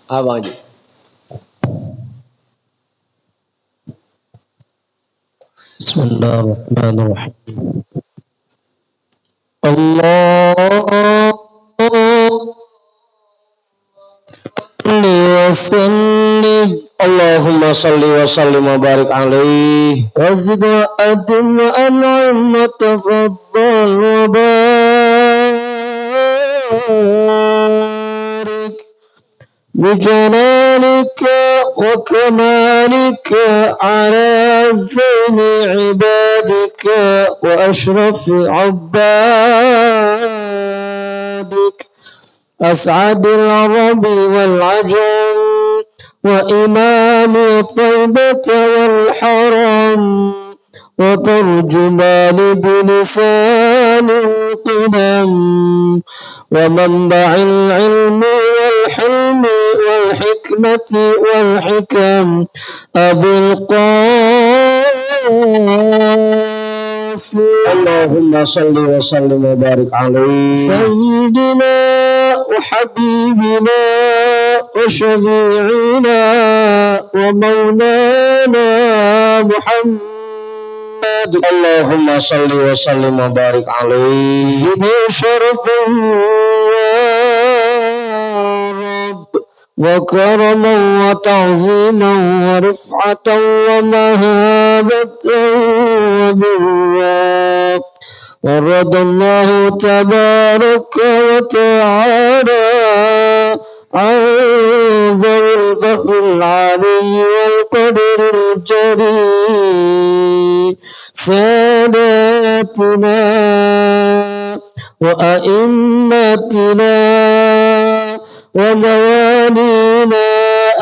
Apa aja? Bismillahirrahmanirrahim. Allah وسلم اللهم صل وسلم وبارك عليه وزد وأدم وأنعم وتفضل وبارك بجلالك وكمالك على زين عبادك وأشرف عبادك أسعد العرب والعجم وإمام طيبة والحرم وترجمان بلسان القدم ومنبع العلم والحلم والحكمة والحكم أبي القاسم اللهم صل وسلم وبارك عليه سيدنا وحبيبنا وشفيعنا ومولانا محمد اللهم صل وسلم وبارك عليه زد شرفا وكرما وتعظيما ورفعة ومهابة وبرا ورضى الله تبارك وتعالى عن ذوي الفخر العلي والقدر الجليل ساداتنا وأئمتنا وموالينا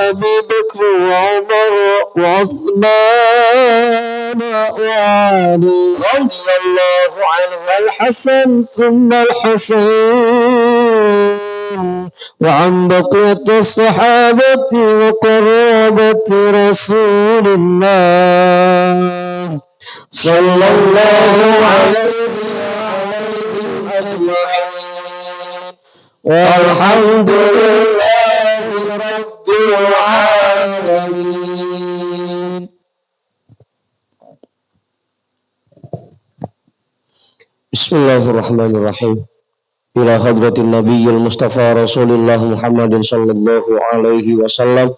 أبي بكر وعمر وعثمان وعلي رضي الله عنه والحسن ثم الحسين وعن بقية الصحابة وقرابة رسول الله صلى الله عليه وسلم أجمعين والحمد لله رب العالمين. Bismillahirrahmanirrahim. Ila hadratin nabiyil mustafa rasulillah Muhammadin sallallahu alaihi wasallam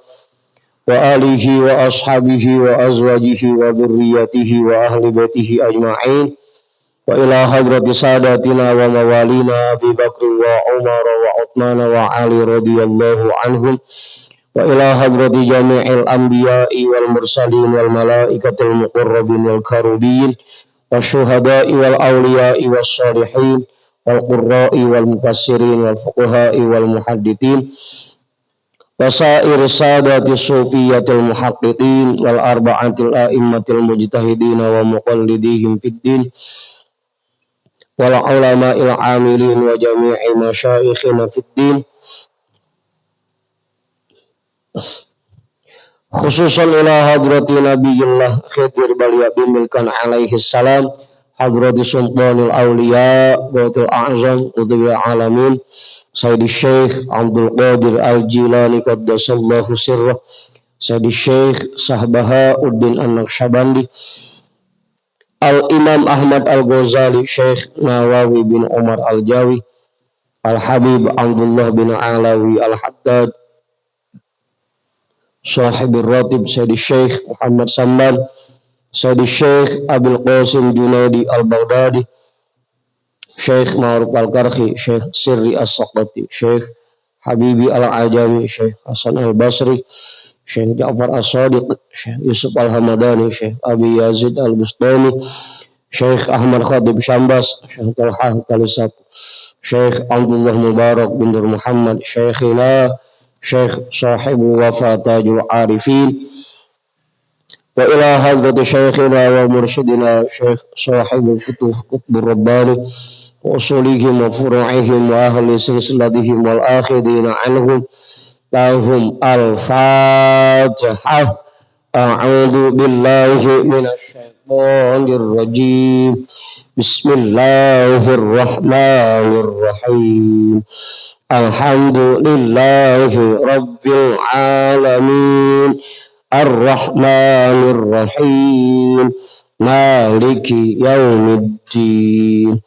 wa alihi wa ashabihi wa azwajihi wa dhurriyyatihi wa ahli baitihi ajma'in. Wa ila hadrati sadatina wa mawalina Abi Bakr wa Umar wa Uthman wa Ali radhiyallahu anhum wa ila hadrati jami'il anbiya'i wal mursalin wal malaikatil muqarrabin wal karubin wasyuhada'i wal awliya'i was salihin wal qurra'i wal mufassirin wal fuqaha'i wal muhaddithin wasair sadati sufiyatil muhaqqiqin wal arba'atil a'immatil mujtahidin wa muqallidihim fid din wal ulama'il amilin wa jami'i masyayikhina fid din khususan ila hadrati nabiyillah khidir baliya bimilkan alaihi salam hadrati sultanil awliya baitul a'zam qutbil alamin Sayyidi Syekh Abdul Qadir Al-Jilani qaddasallahu sirrah Sayyidi Syekh Sahbahauddin An-Naqsyabandi Al-Imam Ahmad Al-Ghazali Syekh Nawawi bin Umar Al-Jawi Al-Habib Abdullah bin Alawi Al-Haddad Sahibur Ratib Sayyidi Syekh Muhammad Samban Sayyidi Syekh Abil Qasim Junaidi Al-Baghdadi Syekh Ma'ruf Al-Karhi Syekh Sirri As-Saqati Syekh Habibi Al-Ajami Syekh Hasan Al-Basri Syekh Ja'far As-Sadiq Syekh Yusuf Al-Hamadani Syekh Abi Yazid Al-Bustani Syekh Ahmad Khatib Syambas Syekh Talha Kalisap Syekh Abdullah Mubarak bin Nur Muhammad Syekhina Syekh Sahibu Wafatajul Arifin wa ila hadrati syekhina wa mursyidina Syekh Sahibul Futuh Qutbur Rabbani wa usulihim wa furu'ihim wa ahli silsilatihim wal akhidina anhum lahum al-Fatihah. A'udzu billahi minasy syaithanir rajim. Bismillahirrahmanirrahim. Alhamdulillahi Rabbil Alamin Ar-Rahmanir Rahim Maliki Yaumiddin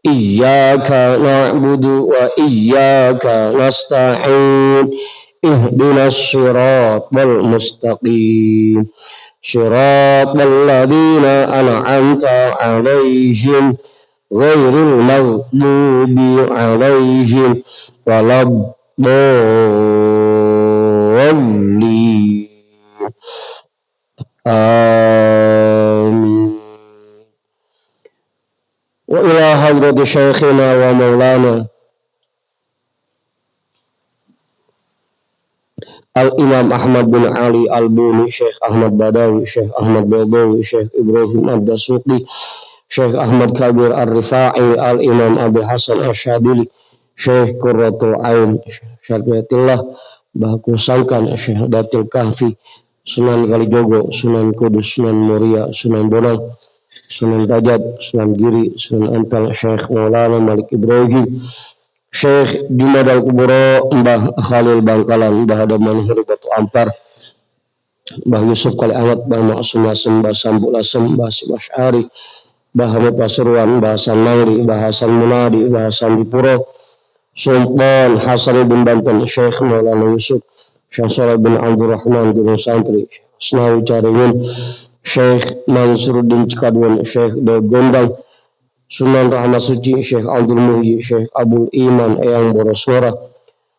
Iyyaka na'budu wa iyyaka nasta'in Ihdinas siratal mustaqim Siratal ladzina an'amta 'alaihim ghairil maghdubi 'alaihim waladdallin. Amin. Wa ila hadrati syekhina wa maulana Al-Imam Ahmad bin Ali Al-Buni, Syekh Ahmad Badawi, Syekh Ahmad Badawi, Syekh Ibrahim Ad-Dasuqi, Syekh Ahmad Kabir Ar-Rifa'i, Al-Imam Abi Hasan Asyadili, Syekh Qurratul Ain, Syarfiatillah, Bahaku Sangkan, Syekh Datil Kahfi, Sunan Kalijogo, Sunan Kudus, Sunan Muria, Sunan Bonang, Sunan Rajab, Sunan Giri, Sunan Ampel, Syekh Maulana Malik Ibrahim, Syekh Junaid Al-Kubro, Mbah Khalil Bangkalan, Mbah Adaman Hiri Batu Ampar, Mbah Yusuf Kali Angat, Mbah Ma'asum Lasem, Mbah Sambu Lasem, Mbah Sim Asy'ari, Mbah Hamid Pasuruan, Mbah Hasan Nangri, Mbah Hasan Munadi, Mbah Hasan Dipuro, Sultan Hasan bin Banten, Syekh Maulana Yusuf, Syekh Saleh bin Abdurrahman, Gunung Santri, Senawi Caringin, Syekh Mansuruddin Cikadwan, Syekh Daud Gondang, Sunan Rahmat Suci, Syekh Abdul Muhyi, Syekh Abdul Iman, Eyang Borosnora,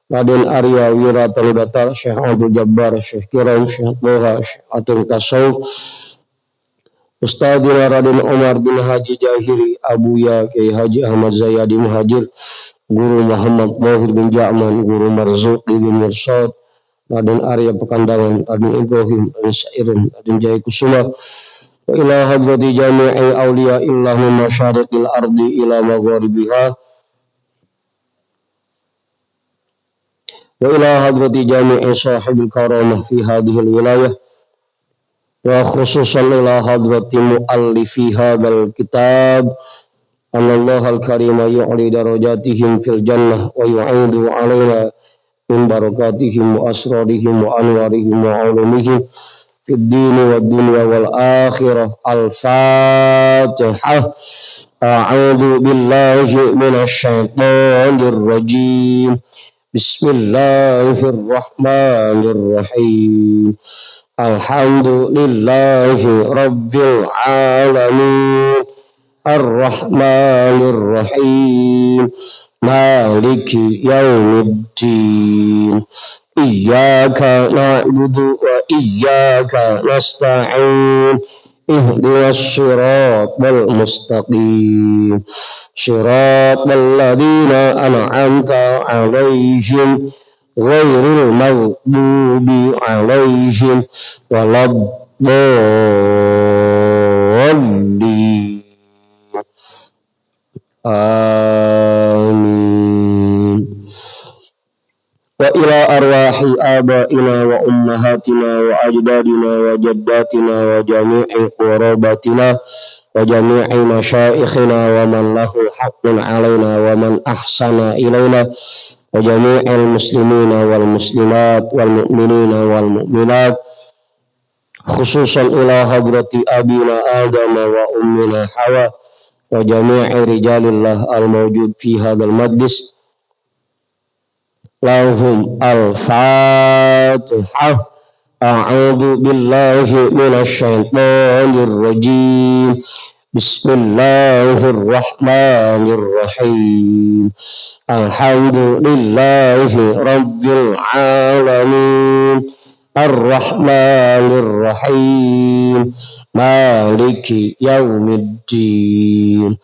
Raden Arya Wiratanu Datar, Syekh Abdul Jabbar, Syekh Kiram, Syekh Boha, Syekh Atin Tasawuf, Ustadzina Raden Omar bin Haji Jahiri, Abuya Kiai Haji Ahmad Zayadi Muhajir, Guru Muhammad Zahir bin Ja'man, Guru Marzuqi bin Mirsad, Raden Arya Pekandangan, Raden Ibrahim, Raden Sairin, Raden Jaya Kusuma, wa ila hadrati jami'i awliya illah min masyariqil ardi ila magharibiha wa ila hadrati jami'i sahibil karamah fi hadhil wilayah wa khususan ila hadrati muallifi hadzal kitab anallahu al-karima yu'li darajatihim fil jannah wa yu'idu alaina min barakatihim wa asrarihim wa anwarihim wa ulumihim fid dini wad dunya wal akhirah. Al-Fatihah. A'udzu billahi minasy syaithanir rajim. Bismillahirrahmanirrahim. Alhamdulillahi rabbil alamin. Ar-Rahmanir Rahim. Maliki yaumiddin. Iyyaka na'budu wa iyyaka nasta'in ihdinas siratal mustaqim siratal ladzina an'amta 'alaihim ghairil maghdubi 'alaihim waladdallin. Amin. Wa ila arwahi abaina wa ummahatina wa ajdadina wa jaddatina wa jami'i qurabatina wa jami'i masyaikhina wa man lahu haqqun alaina wa man ahsana ilaina wa jami'il muslimina wal muslimat wal mu'minina wal mu'minat khususan ila hadrati abina Adam wa ummina Hawa wa jami'i rijalillah al-mawjud fi hadzal majlis. Lahum al-Fatihah. A'udzu billahi minasy syaithanir rajim. Bismillahirrahmanirrahim. Alhamdulillahi rabbil alamin. Ar-Rahmanir Rahim. Maliki yaumiddin.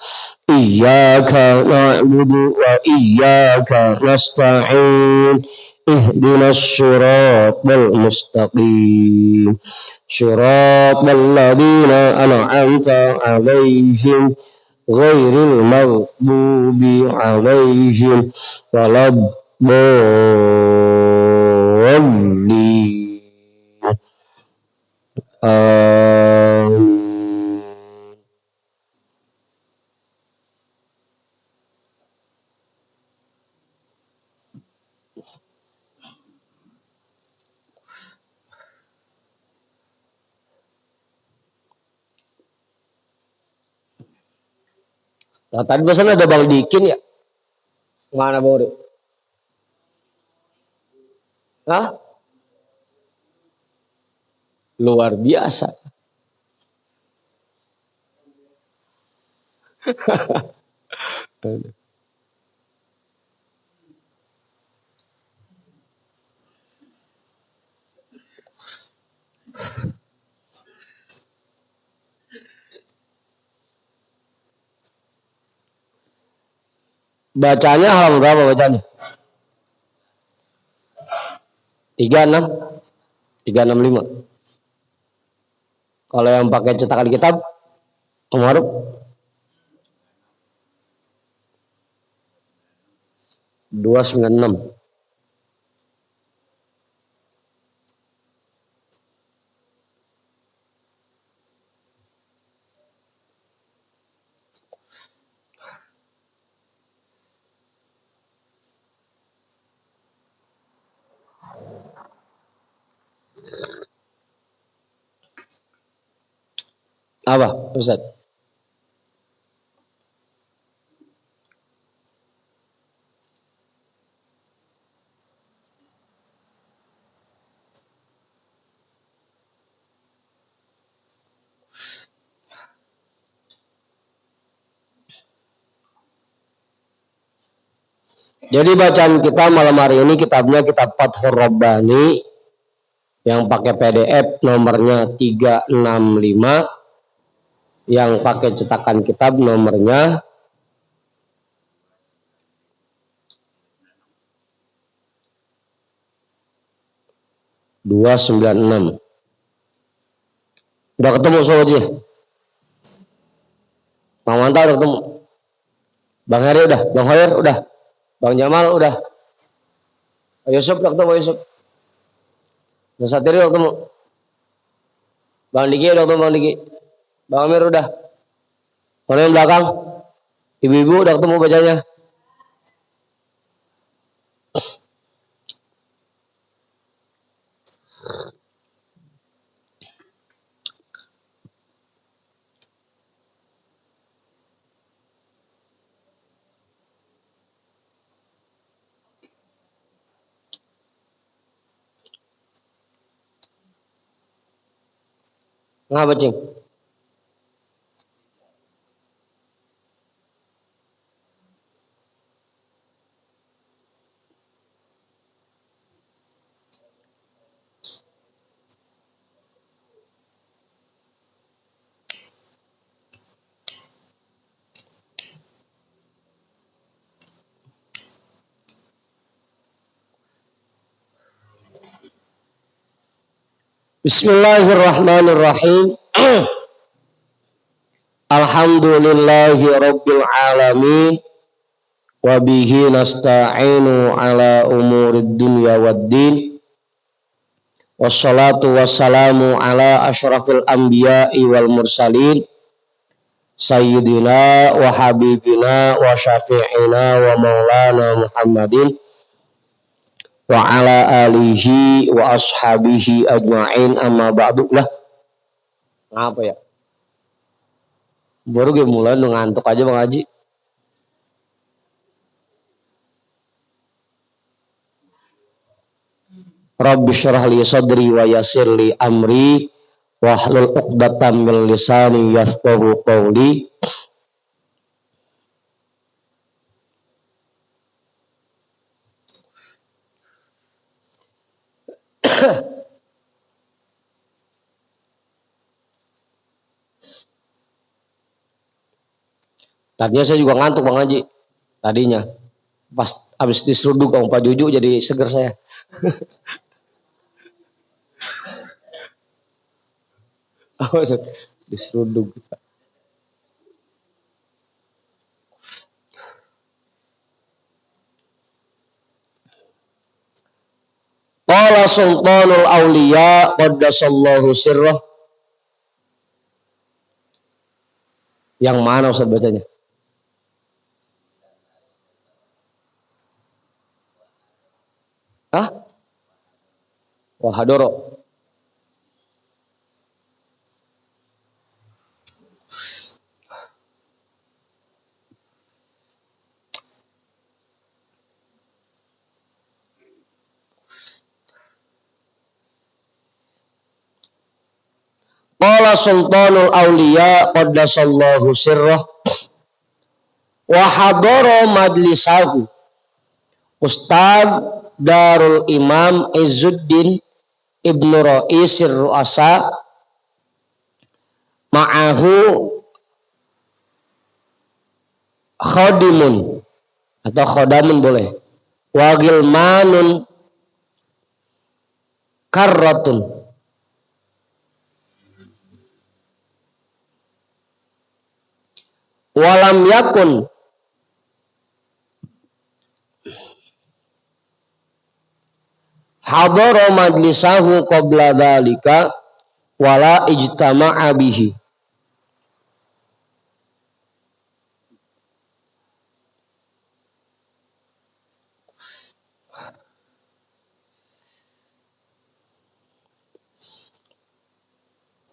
Iyyaka na'budu wa iyyaka nasta'in ihdinas siratal mustaqim siratal ladzina an'amta 'alaihim ghairil maghdubi 'alaihim waladdallin. Amin. Nah, tadi pesan ada Bang Dikin ya? Mana Bang? Hah? Luar biasa. Bacanya halaman berapa bacanya? 36 365. Kalau yang pakai cetakan kitab Umaruk 296. Apa Ustaz? Jadi bacaan kita malam hari ini kitabnya kitab Fathur Rabbani yang pakai PDF nomornya 365, yang pakai cetakan kitab nomornya 296. Udah ketemu soalnya? Bang Manta udah ketemu? Bang Heri udah? Bang Hoyer udah? Bang Jamal udah? Yusuf udah ketemu Yusuf? Bang Satiri udah ketemu? Bang Diki udah ketemu Bang Diki? Bang Amir udah? Mana yang belakang? Ibu-ibu udah ketemu bacanya? Ngapa cing? Bismillahirrahmanirrahim. Alhamdulillahi rabbil alamin. Wa bihi nasta'inu ala umurid dunya waddin. Wassalatu wassalamu ala asyrafil anbiya'i wal mursalin. Sayyidina wa habibina wa syafi'ina wa maulana Muhammadin wa ala alihi wa ashabihi ajma'in, amma ba'du lah. Apa ya? Baru gue mulai ngantuk aja Bang Haji. Rabbi syrah li sadri wa yassir li amri wahlul 'uqdatam min lisani yafqahu qawli. Tadinya saya juga ngantuk Bang Haji. Tadinya pas habis diseruduk sama Pak Juju jadi seger saya. Diseruduk. Qala sultanul auliya qaddasallahu sirrah. Yang mana Ustaz bacanya? Hah? Wahadoro. Qala sultanul auliya qaddasallahu sirrah wa hadara majlisahu Ustad Darul Imam Izzuddin Ibnu Ra'isir Ru'asa ma'ahu khadimun atau khodamun boleh wa gilmanun karratun walam yakun hadara majlisahu qabla dhalika wala ijtama'a bihi.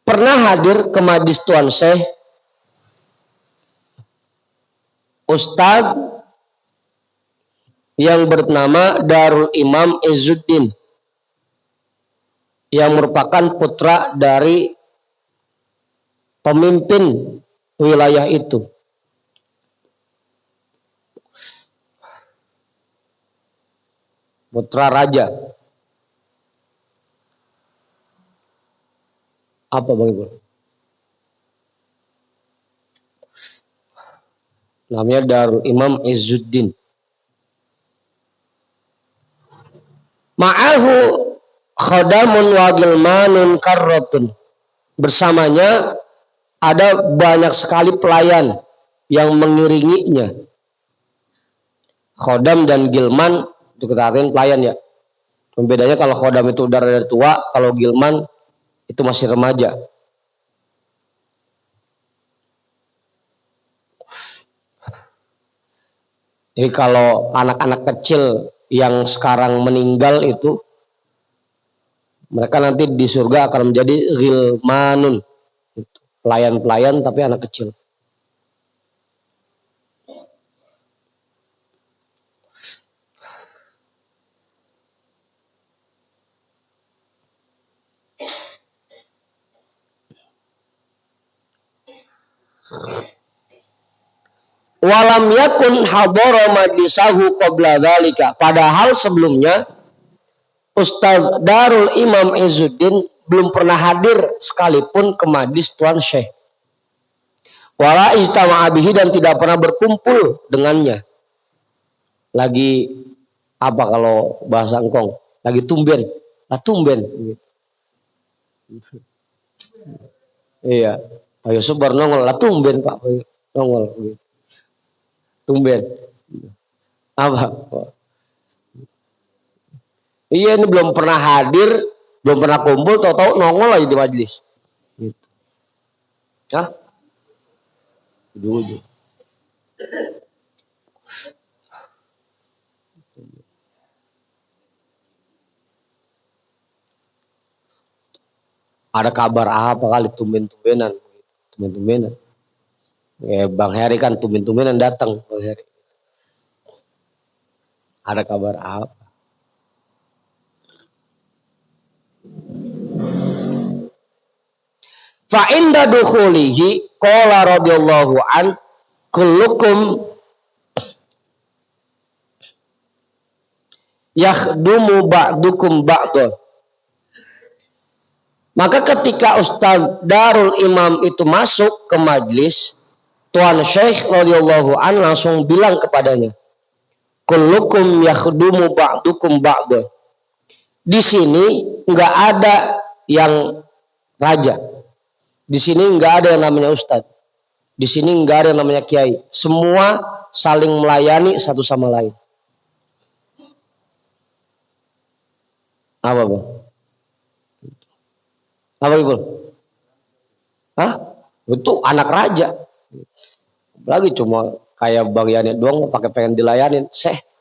Pernah hadir ke majlis Tuan Syekh Ustadz yang bernama Darul Imam Izzuddin yang merupakan putra dari pemimpin wilayah itu. Putra raja. Apa Bang Ibu? Namanya Darul Imam Izzuddin. Ma'ahu khadamun wa gilmanun karratun. Bersamanya ada banyak sekali pelayan yang mengiringinya. Khodam dan gilman itu kita artikan pelayan ya. Bedanya kalau khodam itu udah dari tua, kalau gilman itu masih remaja. Jadi kalau anak-anak kecil yang sekarang meninggal itu, mereka nanti di surga akan menjadi gilmanun, pelayan-pelayan tapi anak kecil. Walam yakun hadara majlisahu qabla dzalika. Padahal sebelumnya Ustaz Darul Imam Izzuddin belum pernah hadir sekalipun ke majlis Tuan Syekh. Wala ijtama'a bihi dan tidak pernah berkumpul dengannya. Lagi apa kalau bahasa engkong? Lagi tumben. Lah tumben. Iya. Pak Yusuf baru nongol. Lah tumben Pak nongol. Tumben. Apa? Iya ini belum pernah hadir, belum pernah kumpul, tahu-tahu nongol aja di majelis. Gitu. Hah? Ujung-ujung. Ada kabar apa kali tumben-tumbenan. Tumben-tumbenan. Ya, Bang Heri kan tumben-tumbenan datang. Bang Heri. Ada kabar apa? Fa inda dukhulihi qala radhiyallahu an kullukum yakhdumu ba'dukum ba'dun. Maka ketika Ustaz Darul Imam itu masuk ke majlis, Tuan Syekh radhiyallahu an langsung bilang kepadanya, kullukum yakhdumu ba'dukum ba'dun. Di sini enggak ada yang raja. Di sini enggak ada yang namanya ustadz. Di sini enggak ada yang namanya kiai. Semua saling melayani satu sama lain. Apa Bang? Apa Ibu? Hah? Itu anak raja. Lagi cuma kayak Bang Yani doang pakai pengen dilayanin.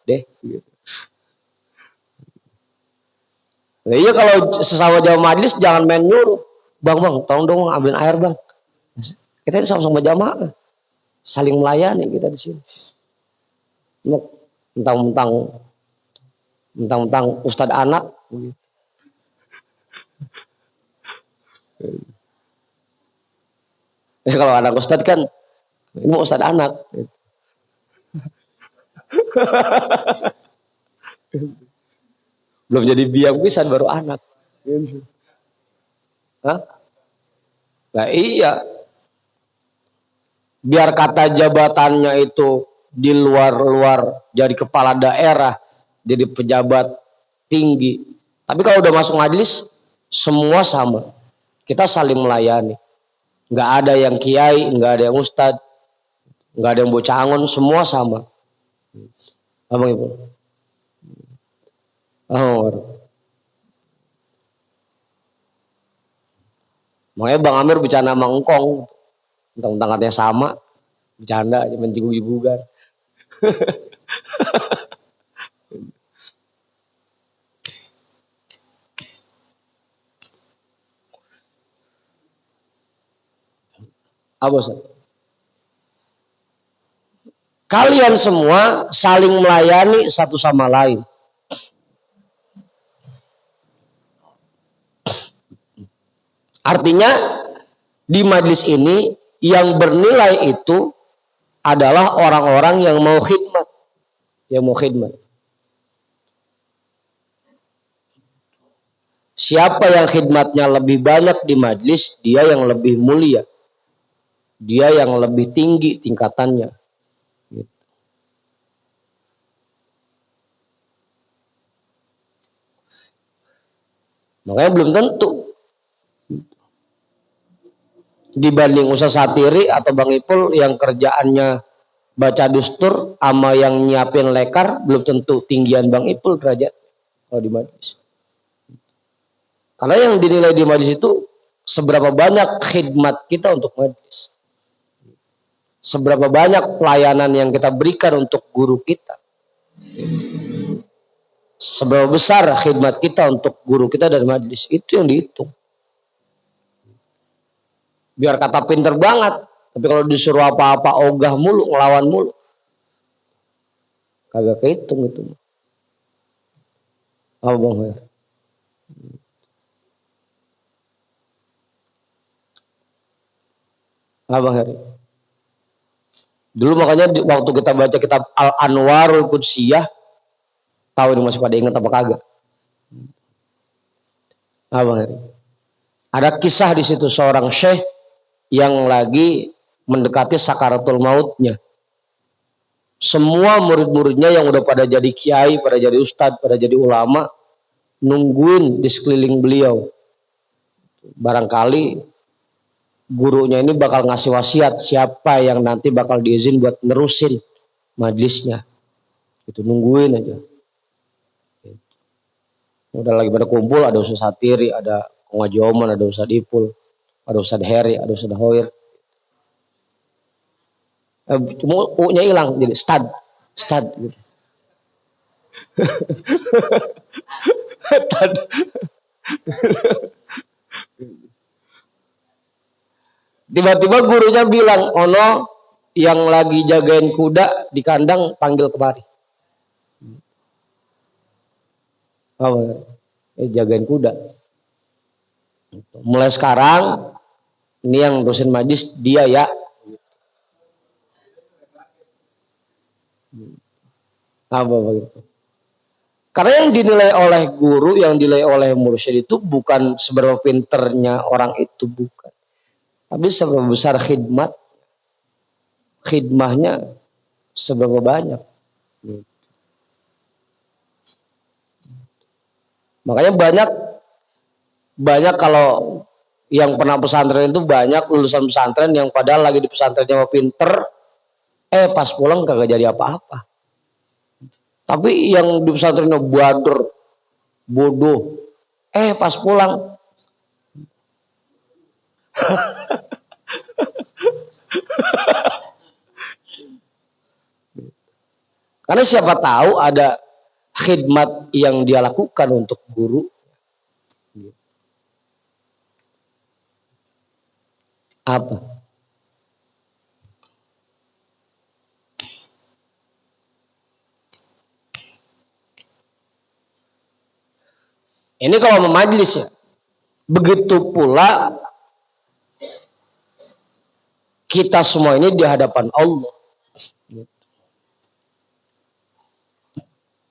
Deh. Gitu. Nah, iya kalau sesama jamaah majlis jangan main nyuruh. Bang, tolong dong ambilin air Bang. Kita ini sama-sama jamaah. Saling melayani kita di sini. Mentang-mentang ustadz anak. Ya kalau anak ustad kan ini mau ustad anak. Belum jadi biang pisan baru anak. Hah? Nah iya. Biar kata jabatannya itu di luar-luar jadi kepala daerah, jadi pejabat tinggi. Tapi kalau udah masuk majelis, semua sama. Kita saling melayani. Nggak ada yang kiai, nggak ada yang ustad, nggak ada yang bocah angon, semua sama. Abang Ibu. Oh. Makanya Bang Amir bercanda sama Engkong. Tentang katanya sama. Bercanda aja menjigu-jigugan. Apa Ustaz? Kalian semua saling melayani satu sama lain. Artinya di majelis ini yang bernilai itu adalah orang-orang yang mau khidmat. Yang mau khidmat. Siapa yang khidmatnya lebih banyak di majelis, dia yang lebih mulia. Dia yang lebih tinggi tingkatannya. Makanya belum tentu. Dibanding Ustaz Satiri atau Bang Ipul yang kerjaannya baca dustur sama yang nyiapin lekar, belum tentu tinggian Bang Ipul derajat kalau di majelis. Karena yang dinilai di majelis itu seberapa banyak khidmat kita untuk majelis. Seberapa banyak pelayanan yang kita berikan untuk guru kita. Seberapa besar khidmat kita untuk guru kita dari majelis. Itu yang dihitung. Biar kata pinter banget. Tapi kalau disuruh apa-apa ogah mulu, ngelawan mulu. Kagak kehitung itu. Apa Bang Her? Apa Bang Heri? Dulu makanya waktu kita baca kitab Al-Anwarul Qudsiyah, tahu ini masih pada ingat apa kagak? Apa Bang Heri? Ada kisah di situ seorang syekh yang lagi mendekati sakaratul mautnya. Semua murid-muridnya yang udah pada jadi kiai, pada jadi ustadz, pada jadi ulama, nungguin di sekeliling beliau. Barangkali gurunya ini bakal ngasih wasiat siapa yang nanti bakal diizin buat nerusin majelisnya. Itu nungguin aja. Udah lagi pada kumpul, ada Ustaz Satiri, ada Ngaji Oman, ada Ustaz Ipul, ada Ustaz Heri, ada Ustaz Hoir. U-nya hilang jadi stad gitu. Tiba-tiba gurunya bilang, ono yang lagi jagain kuda di kandang panggil kemari. Oh, jagain kuda. Mulai sekarang ini yang dosen majlis dia ya. Apa begitu? Karena yang dinilai oleh guru, yang dinilai oleh mursyid itu bukan seberapa pinternya orang itu, bukan. Tapi seberapa besar khidmahnya seberapa banyak. Makanya banyak kalau yang pernah pesantren itu banyak lulusan pesantren yang padahal lagi di pesantrennya mau pinter, pas pulang kagak jadi apa-apa. Tapi yang di pesantrennya bader, bodoh, pas pulang karena siapa tahu ada khidmat yang dia lakukan untuk guru. Apa? Ini kalau memajlis ya. Begitu pula kita semua ini di hadapan Allah.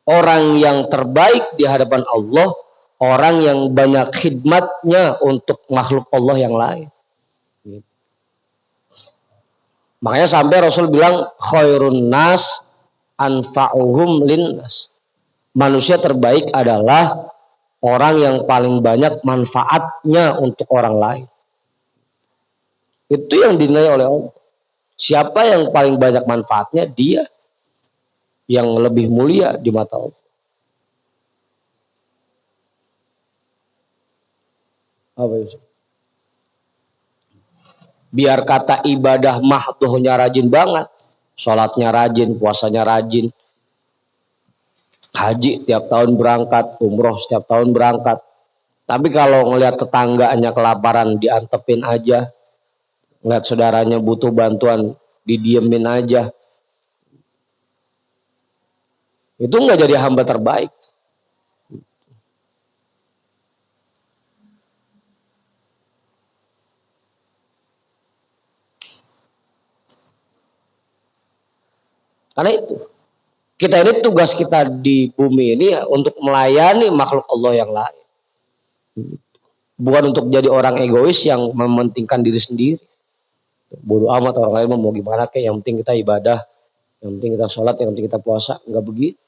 Orang yang terbaik di hadapan Allah, orang yang banyak khidmatnya untuk makhluk Allah yang lain. Makanya sampai Rasul bilang khairun nas anfa'uhum linnas. Manusia terbaik adalah orang yang paling banyak manfaatnya untuk orang lain. Itu yang dinilai oleh Allah. Siapa yang paling banyak manfaatnya, dia yang lebih mulia di mata Allah. Apa itu? Biar kata ibadah mahdohnya rajin banget, sholatnya rajin, puasanya rajin, haji tiap tahun berangkat, umroh setiap tahun berangkat. Tapi kalau ngelihat tetangganya kelaparan, diantepin aja. Ngelihat saudaranya butuh bantuan, didiemin aja. Itu nggak jadi hamba terbaik. Karena itu, kita ini tugas kita di bumi ini ya, untuk melayani makhluk Allah yang lain. Bukan untuk jadi orang egois yang mementingkan diri sendiri. Bodoh amat orang lain mau gimana kayak, yang penting kita ibadah, yang penting kita sholat, yang penting kita puasa. Enggak begitu.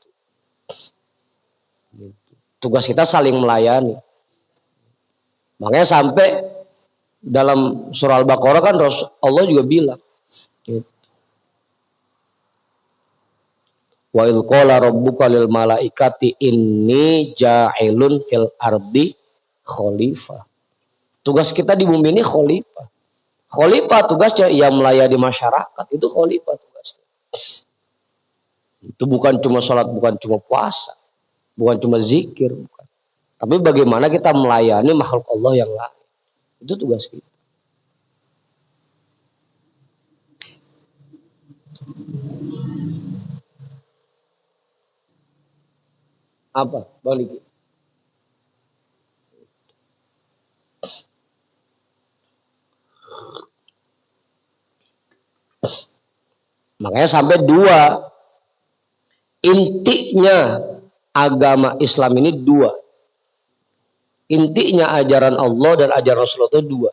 Tugas kita saling melayani. Makanya sampai dalam surah Al-Baqarah kan Allah juga bilang, wa idh qala rabbuka lil malaikati inni ja'ilun fil ardi khalifah. Tugas kita di bumi ini khalifah. Khalifah tugasnya yang melayani masyarakat, itu khalifah tugasnya. Itu bukan cuma sholat, bukan cuma puasa, bukan cuma zikir, bukan. Tapi bagaimana kita melayani makhluk Allah yang lain. Itu tugas kita. Apa, Bang Diki? Makanya sampai dua. Intinya agama Islam ini dua. Intinya ajaran Allah dan ajaran Rasulullah itu dua.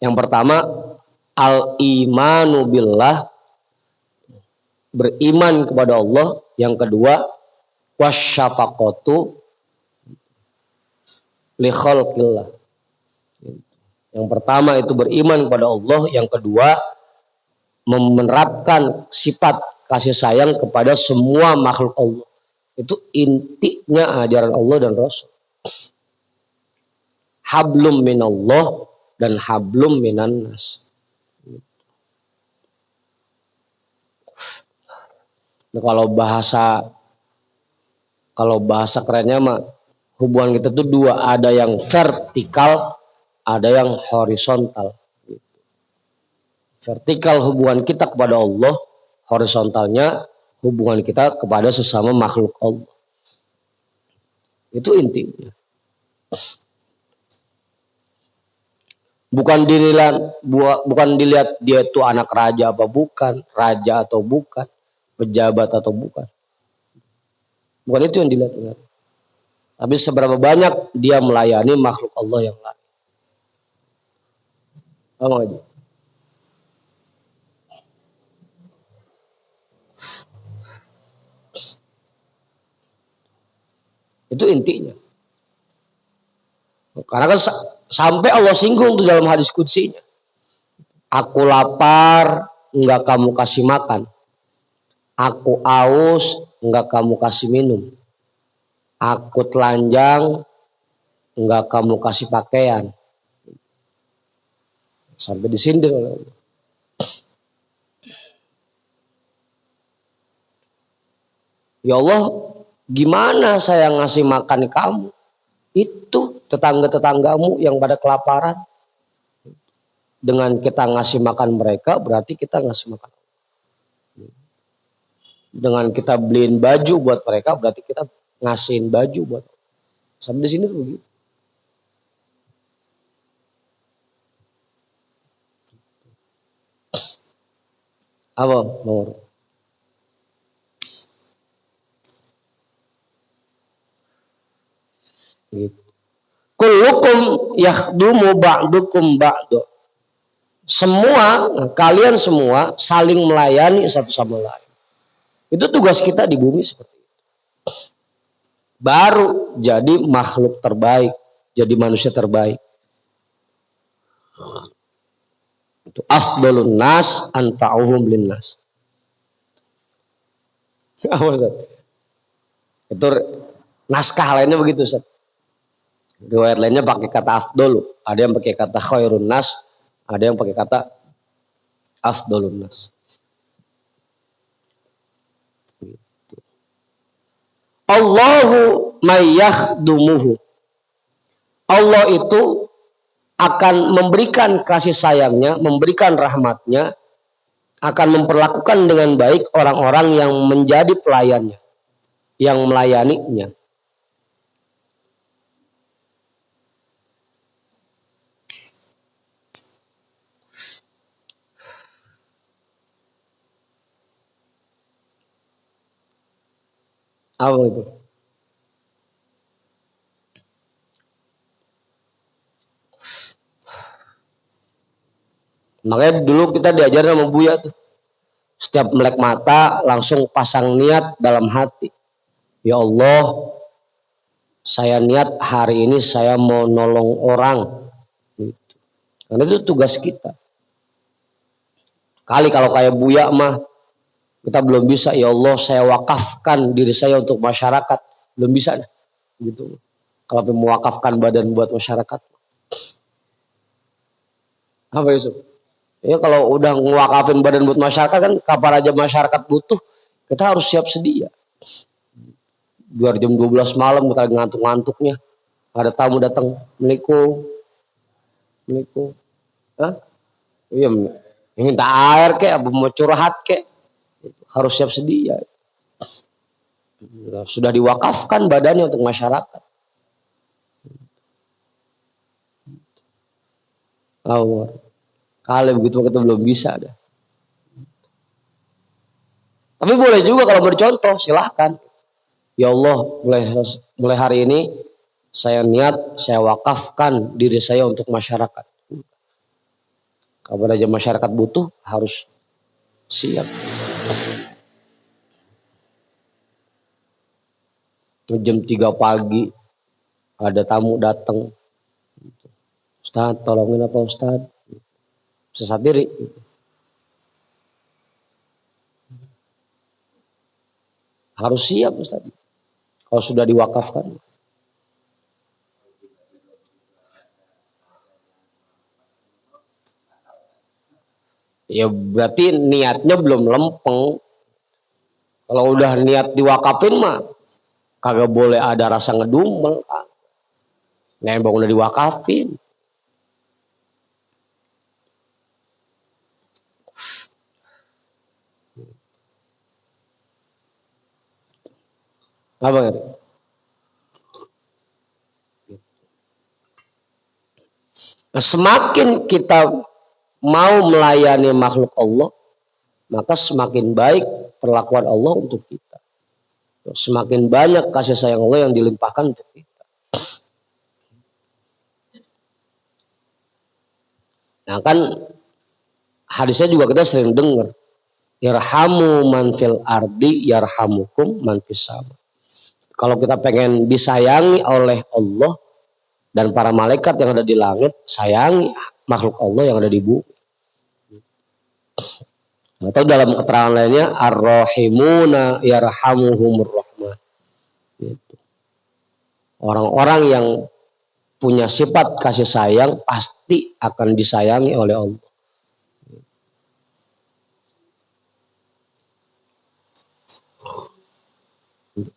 Yang pertama, al-imanu billah, beriman kepada Allah. Yang kedua, wasyafaqatu li khalqillah. Yang pertama itu beriman kepada Allah, yang kedua menerapkan sifat kasih sayang kepada semua makhluk Allah. Itu intinya ajaran Allah dan Rasul. Hablum minallah dan hablum minannas. Nah, kalau bahasa kerennya mah hubungan kita tuh dua, ada yang vertikal, ada yang horizontal. Vertikal hubungan kita kepada Allah, horizontalnya hubungan kita kepada sesama makhluk Allah. Itu intinya. Bukan dilihat dia itu anak raja apa bukan, raja atau bukan, pejabat atau bukan. Bukan itu yang dilihat. Tapi seberapa banyak dia melayani makhluk Allah yang lain. Paham aja. Itu intinya. Karena kan sampai Allah singgung tuh dalam hadis qudsinya. Aku lapar, enggak kamu kasih makan. Aku aus, enggak kamu kasih minum. Aku telanjang, enggak kamu kasih pakaian. Sampai disindir oleh Allah. Ya Allah, gimana saya ngasih makan kamu? Itu tetangga-tetanggamu yang pada kelaparan. Dengan kita ngasih makan mereka, berarti kita ngasih makan. Dengan kita beliin baju buat mereka, berarti kita ngasihin baju buat. Sampai di sini tuh begitu. Apa, Bang? Gitu. Kullukum yakhdumu ba'dukum ba'du. Semua, kalian semua saling melayani satu sama lain. Itu tugas kita di bumi seperti itu. Baru jadi makhluk terbaik, jadi manusia terbaik. Itu afdalun nas anfa'uhum linnas. Itu naskah lainnya begitu, Ustaz. Riwayat lainnya pakai kata afdol, ada yang pakai kata khairun nas, ada yang pakai kata afdolun nas. Allahu mayyakhdumuhu. Allah itu akan memberikan kasih sayangnya, memberikan rahmatnya, akan memperlakukan dengan baik orang-orang yang menjadi pelayannya, yang melayaninya. Apa itu? Makanya dulu kita diajar sama Buya tuh. Setiap melek mata langsung pasang niat dalam hati. Ya Allah, saya niat hari ini saya mau nolong orang. Gitu. Karena itu tugas kita. Kali kalau kayak Buya mah, kita belum bisa. Ya Allah, saya wakafkan diri saya untuk masyarakat. Belum bisa. Gitu. Kalau mewakafkan badan buat masyarakat. Apa Yusuf? Ya kalau udah ngewakafin badan buat masyarakat kan kapan aja masyarakat butuh, kita harus siap sedia. Biar jam 12 malam kita lagi ngantuk-ngantuknya, ada tamu datang, Assalamualaikum. Hah? Iya, minta air kek, apa mau curhat kek, harus siap sedia. Sudah diwakafkan badannya untuk masyarakat. Oh, kalau begitu kita belum bisa dah. Tapi boleh juga kalau bercontoh, silahkan. Ya Allah, mulai hari ini saya niat, saya wakafkan diri saya untuk masyarakat. Kapan aja masyarakat butuh, harus siap. Jam 3 pagi ada tamu datang. Ustaz, tolongin apa Ustaz? Sesat diri. Harus siap Ustaz. Kalau sudah diwakafkan. Ya berarti niatnya belum lempeng. Kalau udah niat diwakafin mah kagak boleh ada rasa ngedumel. Nembong udah diwakafin. Apa ya? Nah, semakin kita mau melayani makhluk Allah, maka semakin baik perlakuan Allah untuk kita. Semakin banyak kasih sayang Allah yang dilimpahkan untuk kita. Nah kan hadisnya juga kita sering dengar. Irhamu man fil ardi yarhamukum man fis sama. Kalau kita pengen disayangi oleh Allah dan para malaikat yang ada di langit, sayangi makhluk Allah yang ada di bumi. Atau dalam keterangan lainnya, ar-rahimuna yarhamuhumur rahman. Gitu. Orang-orang yang punya sifat kasih sayang pasti akan disayangi oleh Allah.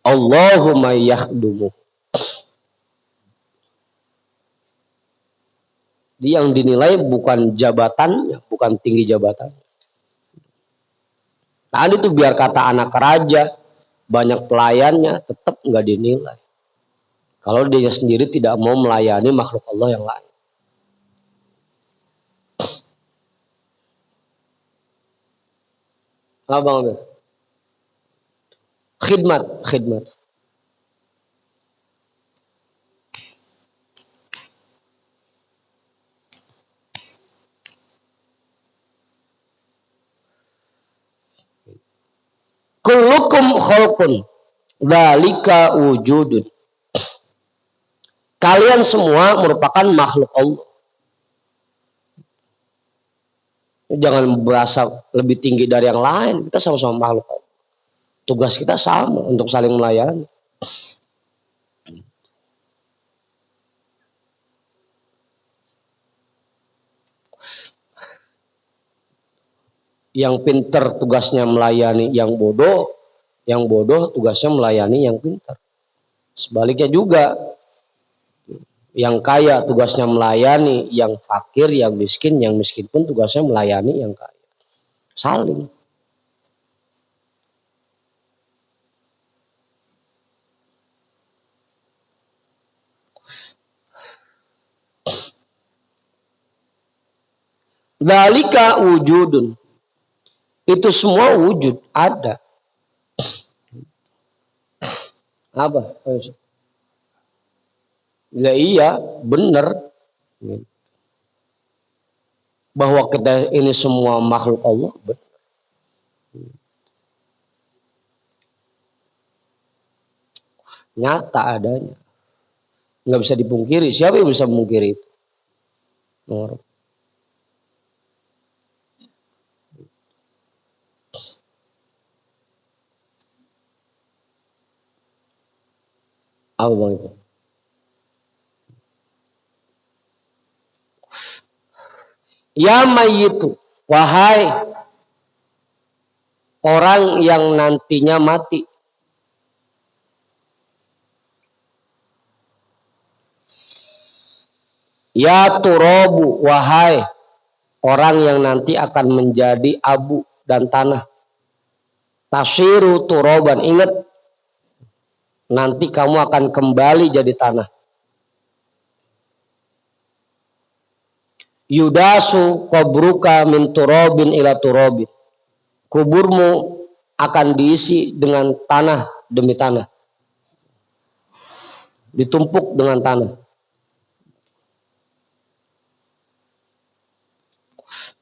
Allahumma yakhdumu. Dia yang dinilai bukan jabatannya, bukan tinggi jabatannya. Tadi tuh biar kata anak raja, banyak pelayannya, tetap nggak dinilai. Kalau dia sendiri tidak mau melayani makhluk Allah yang lain. Abang, khidmat, khidmat. Kullukum khalqun, dzalika wujudun. Kalian semua merupakan makhluk Allah. Jangan berasa lebih tinggi dari yang lain. Kita sama-sama makhluk Allah. Tugas kita sama untuk saling melayani. Yang pintar tugasnya melayani yang bodoh tugasnya melayani yang pintar. Sebaliknya juga, yang kaya tugasnya melayani yang fakir, yang miskin pun tugasnya melayani yang kaya. Saling. Dzalika wujudun. Itu semua wujud, ada. Apa? Ya iya, benar. Bahwa kita ini semua makhluk Allah, benar. Nyata adanya. Nggak bisa dipungkiri. Siapa yang bisa memungkiri itu? Orang. Apa bang itu? Ya mayyitu, wahai orang yang nantinya mati. Ya turobu, wahai orang yang nanti akan menjadi abu dan tanah. Tasiru turoban, ingat nanti kamu akan kembali jadi tanah. Yudasu qabruka min turobin ila turobin. Kuburmu akan diisi dengan tanah demi tanah. Ditumpuk dengan tanah.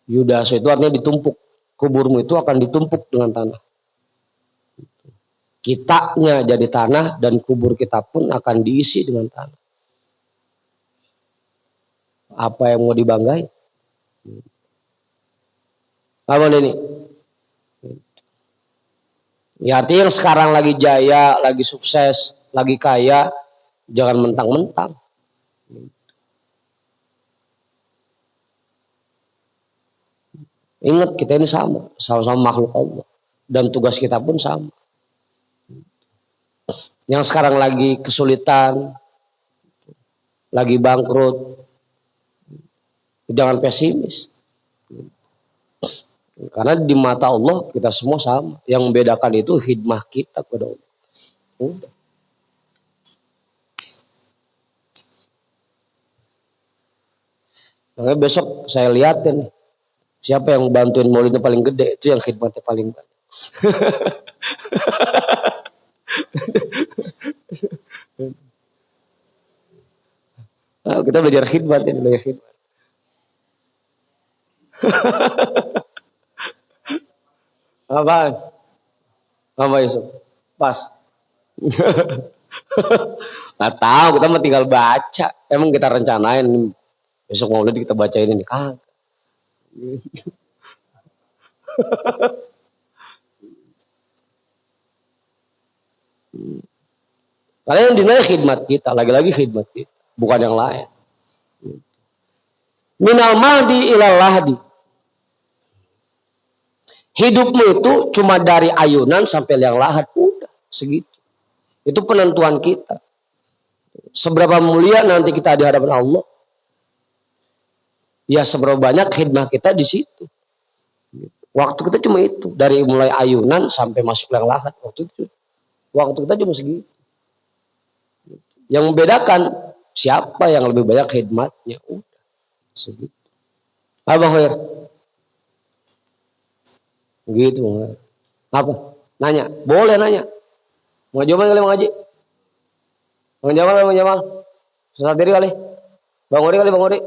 Yudasu itu artinya ditumpuk. Kuburmu itu akan ditumpuk dengan tanah. Kitanya jadi tanah dan kubur kita pun akan diisi dengan tanah. Apa yang mau dibanggai? Apa ini? Ya artinya yang sekarang lagi jaya, lagi sukses, lagi kaya, jangan mentang-mentang. Ingat kita ini sama-sama makhluk Allah. Dan tugas kita pun sama. Yang sekarang lagi kesulitan, lagi bangkrut, jangan pesimis. Karena di mata Allah kita semua sama. Yang membedakan itu khidmah kita kepada Allah. Udah. Makanya besok saya liatin siapa yang bantuin maulidnya paling gede, itu yang khidmatnya paling banyak. Nah, kita belajar khidmat ini, belajar khidmat. Apaan? Apa Yusuf? Pas. Nggak tahu, kita mah tinggal baca. Emang kita rencanain besok maulid kita bacain ini kagak. Kalian yang dinilai khidmat kita, lagi-lagi khidmat kita, bukan yang lain. Minal mahdi ilal lahdi. Hidupmu itu cuma dari ayunan sampai liang lahat, udah segitu. Itu penentuan kita. Seberapa mulia nanti kita di hadapan Allah, ya seberapa banyak khidmah kita di situ. Waktu kita cuma itu, dari mulai ayunan sampai masuk liang lahat, waktu kita cuma segitu. Yang membedakan siapa yang lebih banyak khidmatnya, udah segitu. Abang Khair. Gitu. Apa? Nanya. Boleh nanya. Mau jawaban kali Bang Haji? Mau jawaban kali, mau jawaban? Susah diri kali. Bang Ori kali, Bang Ori.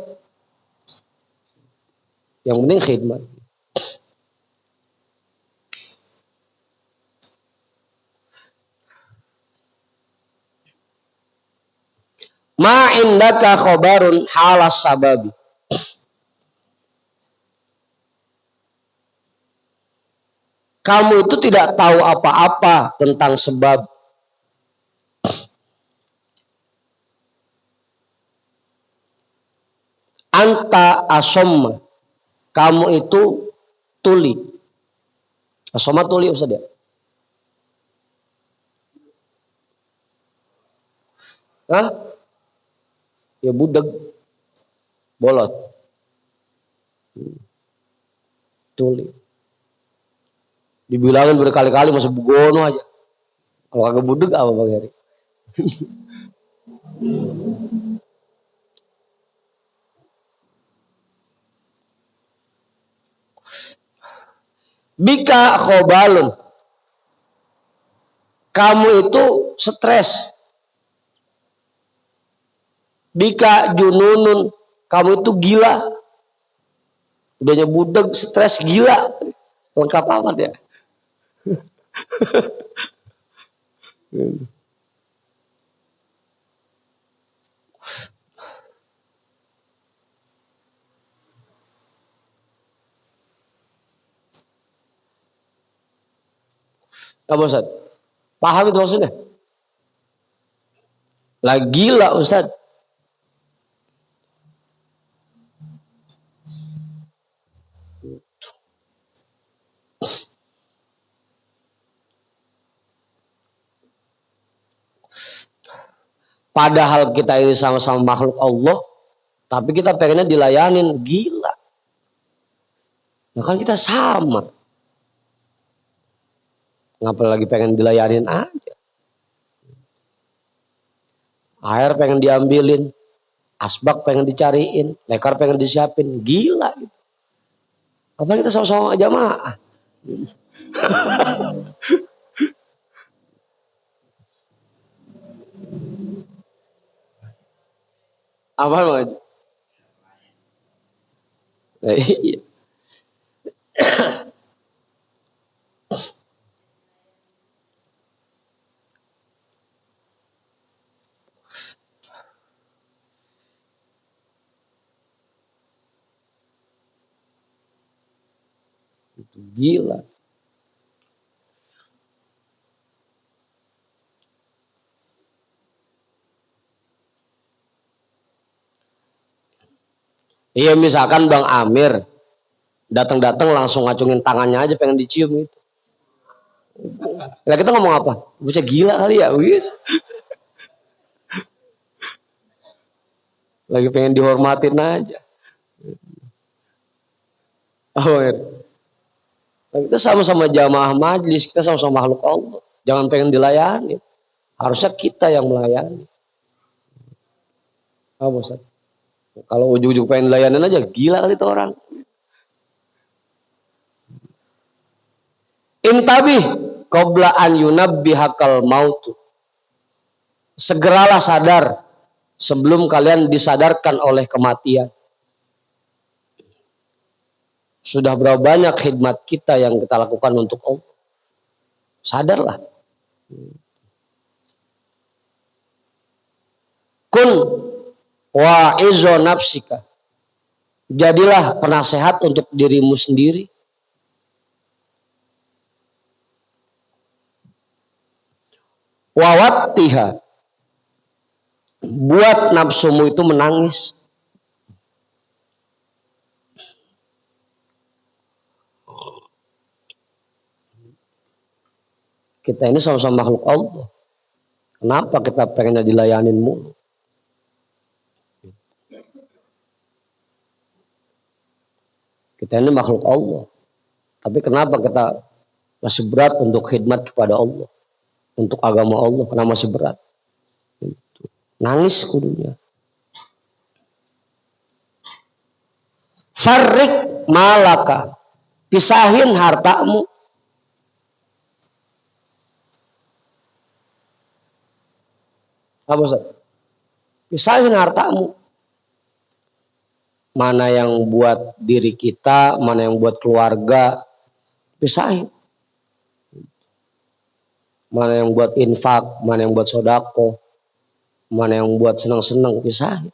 Yang penting khidmat. Ma indaka khobarun halas sababi. Kamu itu tidak tahu apa-apa tentang sebab. Anta asomma. Kamu itu tuli. Asomma tuli Ustaz ya? Hah? Ya budeg. Bolot. Tuli. Dibilangin berkali-kali masih bugono aja. Kalau kagak budeg apa Bang Heri? Bika khobalun. Kamu itu stres. Bika jununun. Kamu itu gila. Udahnya budeg, stres, gila. Lengkap amat ya. Apa Ustaz? Paham itu maksudnya? Lah gila Ustaz. Padahal kita ini sama-sama makhluk Allah, tapi kita pengennya dilayanin, gila. Nah kan kita sama. Ngapa lagi pengen dilayanin aja? Air pengen diambilin, asbak pengen dicariin, lekar pengen disiapin, gila gitu. Apalagi kita sama-sama jamaah. Apa namanya? Iya. Gila. Iya misalkan Bang Amir datang-datang langsung ngacungin tangannya aja pengen dicium gitu. Lah kita ngomong apa? Bocah gila kali ya gitu. Lagi pengen dihormatin aja. Oh, nah, kita sama-sama jamaah majlis, kita sama-sama makhluk Allah. Jangan pengen dilayani. Harusnya kita yang melayani. Apa Ustaz? Kalau ujung-ujung pengen dilayanin aja, gila kali itu orang. Intabih qabla an yunabbihakal mautu. Segeralah sadar sebelum kalian disadarkan oleh kematian. Sudah berapa banyak khidmat kita yang kita lakukan untuk Allah. Sadarlah. Kun wa'izo nafsika. Jadilah penasehat untuk dirimu sendiri. Wawattiha. Buat nafsumu itu menangis. Kita ini sama-sama makhluk Allah. Kenapa kita pengennya dilayanin mulu? Kita ini makhluk Allah. Tapi kenapa kita masih berat untuk khidmat kepada Allah? Untuk agama Allah, kenapa masih berat? Nangis kudunya. Farrik malaka. Pisahin hartamu. Apa Ustaz? Pisahin hartamu. Mana yang buat diri kita, mana yang buat keluarga, pisahin. Mana yang buat infak, mana yang buat sodako, mana yang buat senang-senang, pisahin.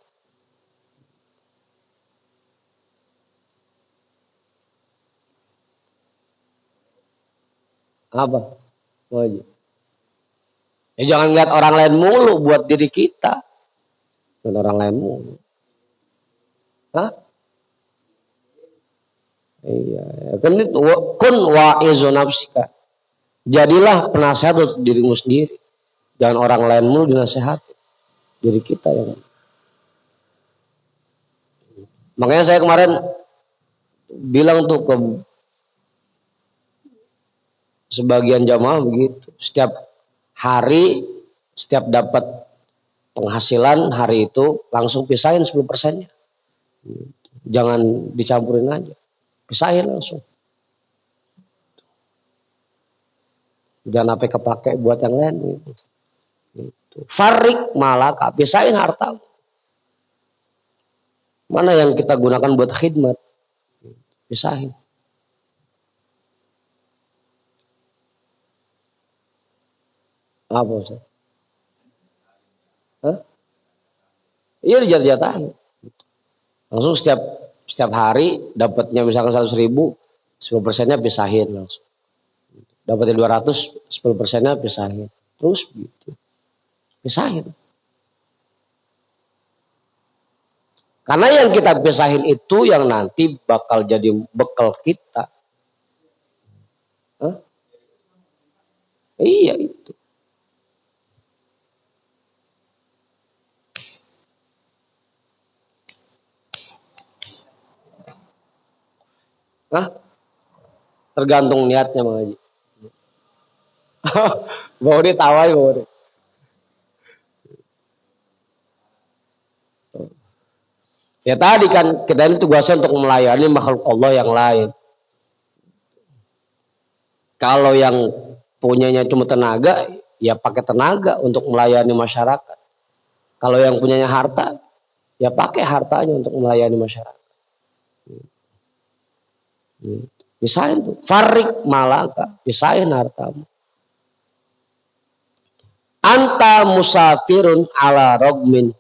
Apa? Ya jangan lihat orang lain mulu buat diri kita. Dan orang lain mulu. Hah? Iya, kan itu kun wa'izu nafsika. Jadilah penasehat untuk dirimu sendiri. Jangan orang lain mulu dinasehati. Diri kita yang. Makanya saya kemarin bilang tuh ke sebagian jamaah begitu. Setiap hari, setiap dapat penghasilan hari itu langsung pisahin 10%-nya. Jangan dicampurin aja. Pisahin langsung. Jangan sampai kepake buat yang lain. Gitu. Farik malaka, pisahin harta. Mana yang kita gunakan buat khidmat? Pisahin. Apa Ustaz? Hah? Iya dijat-jatahin. Langsung setiap hari dapatnya misalkan 100.000, 10%-nya pisahin langsung. Dapatnya 200, 10%-nya pisahin. Terus gitu. Pisahin. Karena yang kita pisahin itu yang nanti bakal jadi bekal kita. Hah? Iya itu. Hah? Tergantung niatnya Bang Haji. Bawa dia tawai bawa dia. Ya tadi kan kita ini tugasnya untuk melayani makhluk Allah yang lain. Kalau yang punyanya cuma tenaga, ya pakai tenaga untuk melayani masyarakat. Kalau yang punyanya harta, ya pakai hartanya untuk melayani masyarakat. Pisahin tuh, farik malaka, pisahin hartamu. Anta musafirun ala rogmin.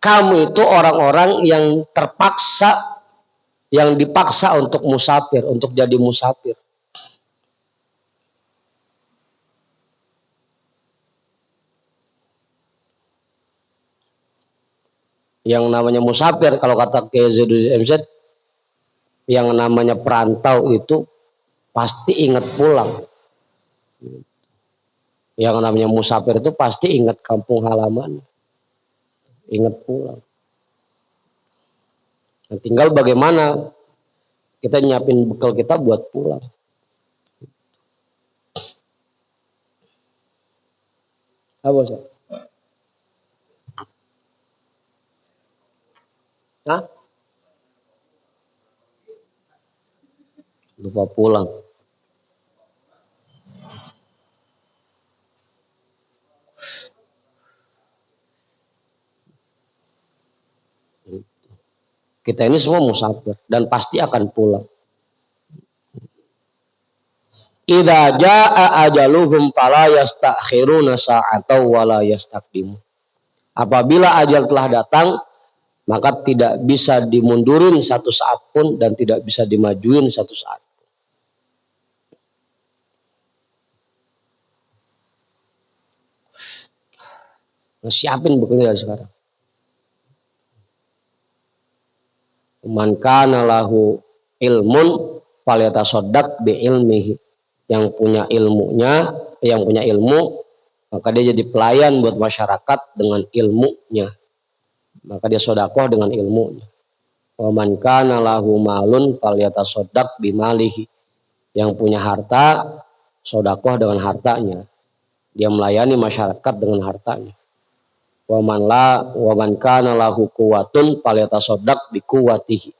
Kamu itu orang-orang yang terpaksa, yang dipaksa untuk musafir, untuk jadi musafir. Yang namanya musafir, kalau kata KZMZ, yang namanya perantau itu pasti ingat pulang. Yang namanya musafir itu pasti ingat kampung halaman. Ingat pulang. Nah, tinggal bagaimana kita nyiapin bekal kita buat pulang. Apa sih? Hah? Lupa pulang. Kita ini semua musafir dan pasti akan pulang. Idza jaa ajaluhum fala yastakhiruna sa'atan wala yastaqdimu. Apabila ajal telah datang, maka tidak bisa dimundurin satu saat pun dan tidak bisa dimajuin satu saat. Siapin bekalnya dari sekarang. Man kana lahu ilmun falyatasaddaq bi ilmihi. Yang punya ilmunya, yang punya ilmu, maka dia jadi pelayan buat masyarakat dengan ilmunya. Maka dia sedekah dengan ilmunya. Wa man kana lahu malun falyatasaddaq bi malihi. Yang punya harta, sedekah dengan hartanya. Dia melayani masyarakat dengan hartanya. Wa man kana lahu quwwatun falyatasaddaq bi quwwatihi.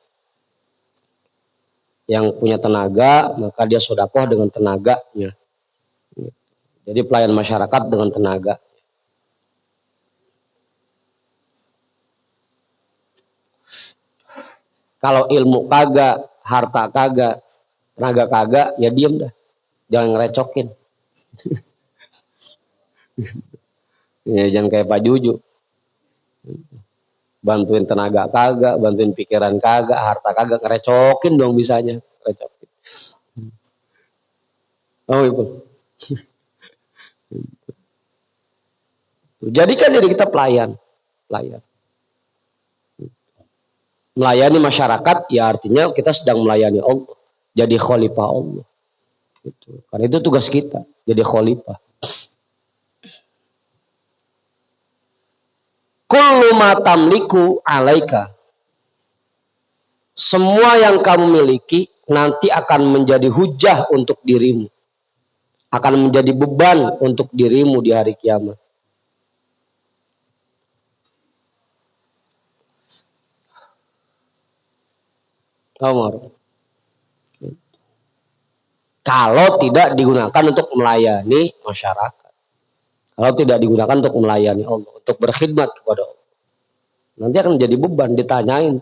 Yang punya tenaga maka dia sedekah dengan tenaganya. Jadi pelayan masyarakat dengan tenaga. Kalau ilmu kagak, harta kagak, tenaga kagak, ya diem dah. Jangan ngerecokin. Ya, jangan kayak Pak Juju. Bantuin tenaga kagak, bantuin pikiran kagak, harta kagak, ngerecokin dong bisanya. Ngerecokin. Oh itu. Jadikan diri kita pelayan. Melayani masyarakat ya artinya kita sedang melayani Allah, jadi khalifah Allah. Gitu. Karena itu tugas kita, jadi khalifah. Kullu ma tamliku alaika. Semua yang kamu miliki nanti akan menjadi hujah untuk dirimu. Akan menjadi beban untuk dirimu di hari kiamat. Kalau tidak digunakan untuk melayani masyarakat, kalau tidak digunakan untuk melayani Allah, untuk berkhidmat kepada Allah, nanti akan menjadi beban, ditanyain.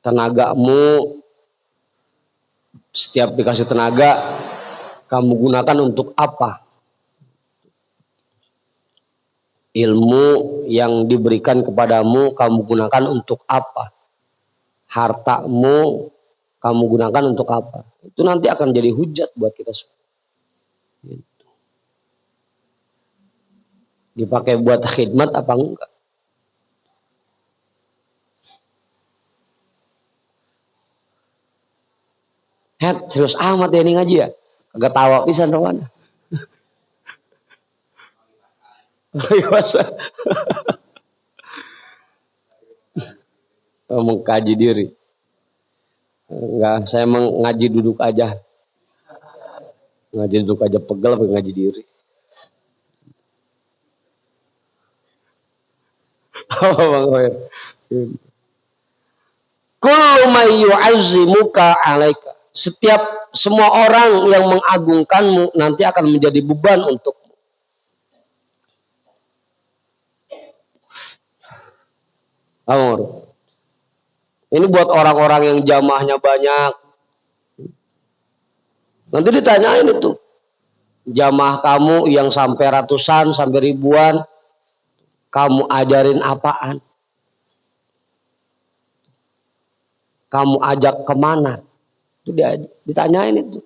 Tenagamu, setiap dikasih tenaga, kamu gunakan untuk apa? Ilmu yang diberikan kepadamu kamu gunakan untuk apa? Hartamu kamu gunakan untuk apa? Itu nanti akan jadi hujat buat kita semua. Gitu. Dipakai buat khidmat apa enggak? Serius amat ya ini ngaji ya? Kagak tawa pisan mana? Mengkaji diri. Enggak, saya mengaji duduk aja. Ngaji duduk aja pegel apa ngaji diri. Bang Hoir. Kullu may yu'azzimuka 'alaika. Semua orang yang mengagungkanmu nanti akan menjadi beban untukmu. Ini buat orang-orang yang jamaahnya banyak. Nanti ditanyain itu. Jamaah kamu yang sampai ratusan, sampai ribuan, kamu ajarin apaan? Kamu ajak kemana? Itu dia ditanyain itu.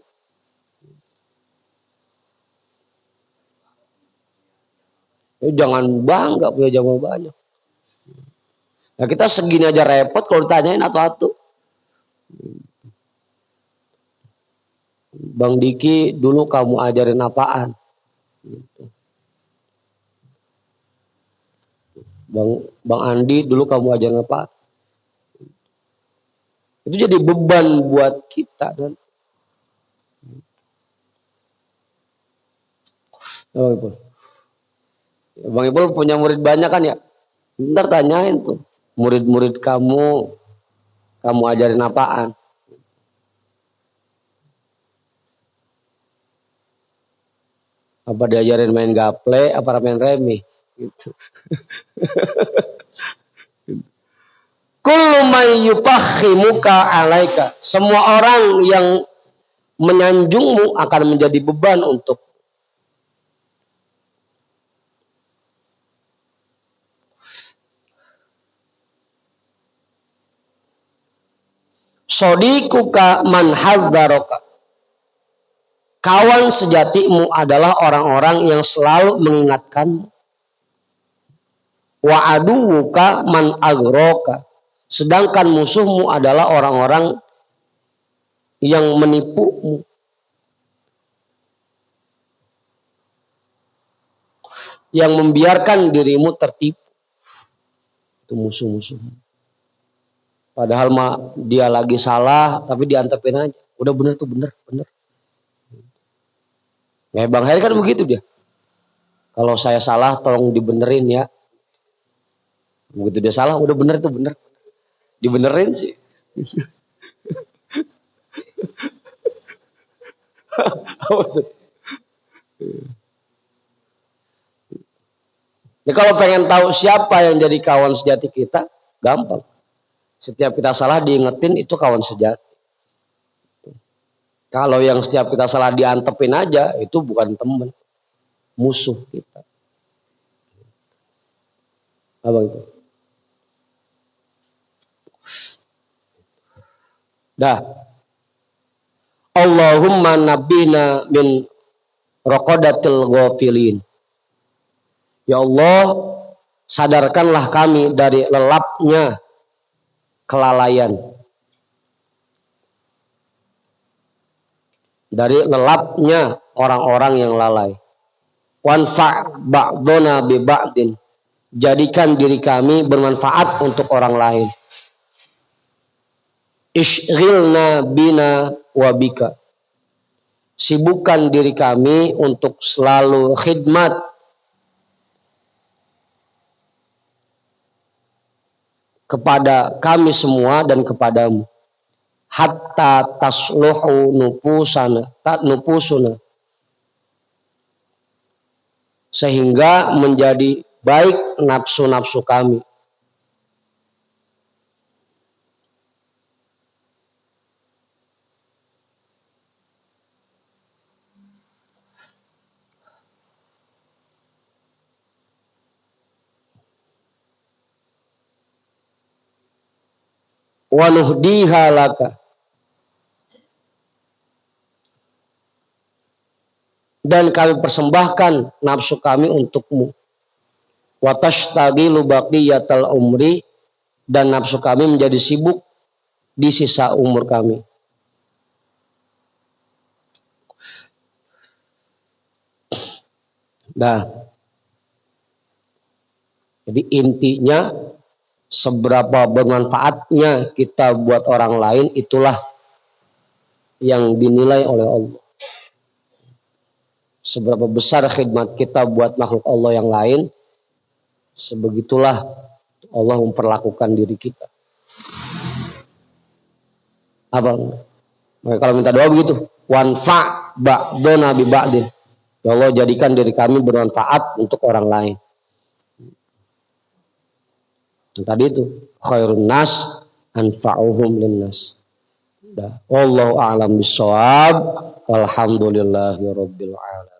Jangan bangga punya jamaah banyak. Nah, kita segini aja repot kalau ditanyain atu-atu. Bang Diki, dulu kamu ajarin apaan? Bang Andi, dulu kamu ajarin apaan? Itu jadi beban buat kita. Kan? Bang Ipul punya murid banyak kan ya? Ntar tanyain tuh. Murid-murid kamu ajarin apaan? Apa diajarin main gaple, apa main remi? Gitu. Kullu may yupakhimuka 'alaika. Semua orang yang menyanjungmu akan menjadi beban untuk. Sodikuka man hadzaraka. Kawan sejatimu adalah orang-orang yang selalu mengingatkanmu. Wa aduwuka man aghroka. Sedangkan musuhmu adalah orang-orang yang menipumu. Yang membiarkan dirimu tertipu. Itu musuh-musuhmu. Padahal mah dia lagi salah, tapi diantepin aja. Udah bener tuh, bener. Kayak Bang Heri kan begitu dia. Kalau saya salah tolong dibenerin ya. Begitu dia salah udah bener itu bener. Dibenerin sih. Jadi kalau pengen tahu siapa yang jadi kawan sejati kita, gampang. Setiap kita salah diingetin itu kawan sejati. Kalau yang setiap kita salah diantepin aja, itu bukan teman, musuh kita. Apa itu? Dah. Allahumma nabina min raqadatil ghafilin. Ya Allah, sadarkanlah kami dari lelapnya kelalaian. Dari lelapnya orang-orang yang lalai. Wanfa' ba'dona bi ba'din. Jadikan diri kami bermanfaat untuk orang lain. Ishghilna bina wabika. Sibukkan diri kami untuk selalu khidmat kepada kami semua dan kepadamu. Hatta tasluhu nufusuna. Sehingga menjadi baik nafsu-nafsu kami. Wa nuhdiha laka. Dan kami persembahkan nafsu kami untukmu. Wa tashtaghilu baqiyatal umri. Dan nafsu kami menjadi sibuk di sisa umur kami. Nah, jadi intinya seberapa bermanfaatnya kita buat orang lain, itulah yang dinilai oleh Allah. Seberapa besar khidmat kita buat makhluk Allah yang lain, sebegitulah Allah memperlakukan diri kita. Apa? Maka kalau minta doa begitu, wanfa' ba'dona bi ba'din. Ya Allah, jadikan diri kami bermanfaat untuk orang lain. Tadi itu khairun nas anfa'uhum linnas. Wallahu a'lam bissawab. Walhamdulillahirabbil alamin.